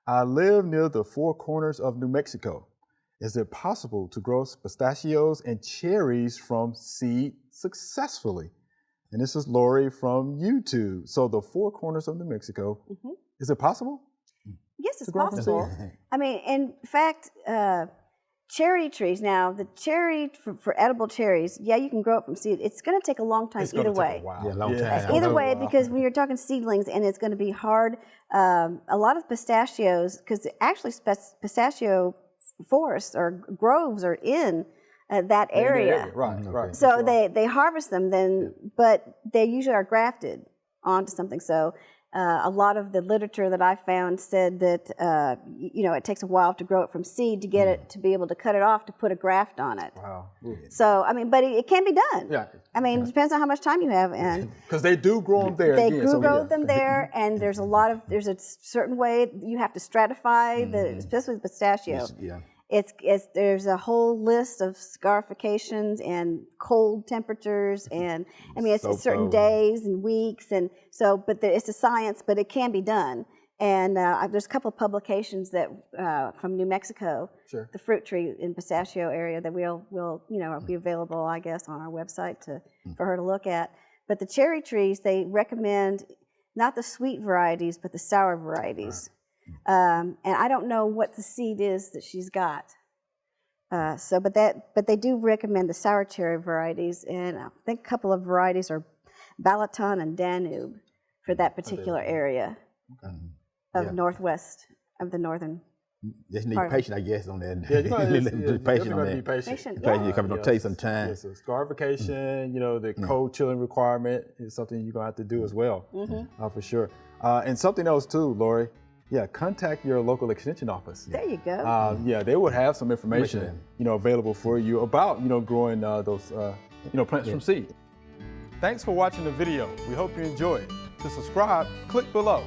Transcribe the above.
I live near the Four Corners of New Mexico. Is it possible to grow pistachios and cherries from seed successfully? And this is Lori from YouTube. So the Four Corners of New Mexico, is it possible? Yes, it's possible. I mean, in fact, cherry trees, now the cherry, for edible cherries, yeah, you can grow it from seed. It's going to take a long time either way. Yeah, long time. Either way, because when you're talking seedlings, and it's going to be hard. A lot of pistachios, because actually pistachio forests or groves are in that area. Right. So they harvest them then, but they usually are grafted onto something. So a lot of the literature that I found said that it takes a while to grow it from seed to get it to be able to cut it off to put a graft on it. Wow. So I mean, but it can be done. Yeah. I mean, it depends on how much time you have, and because they do grow them there. They grow them there, and there's a certain way you have to stratify especially the pistachios. Yeah. There's a whole list of scarifications and cold temperatures, and I mean it's certain days and weeks, and so but it's a science, but it can be done. And there's a couple of publications that from New Mexico, the fruit tree in pistachio area that will be available, I guess, on our website for her to look at. But the cherry trees, they recommend not the sweet varieties, but the sour varieties. And I don't know what the seed is that she's got. But they do recommend the sour cherry varieties, and I think a couple of varieties are Balaton and Danube for that particular area of northwest of the northern. Just need patience, I guess, on that. Yeah, you're patient on that. Be patient. You're coming to take some time. So scarification, the cold chilling requirement is something you're gonna have to do as well, for sure. And something else too, Lori. Yeah, contact your local extension office. There you go. Yeah, they would have some information, available for you about, growing those, plants from seed. Thanks for watching the video. We hope you enjoyed. To subscribe, click below.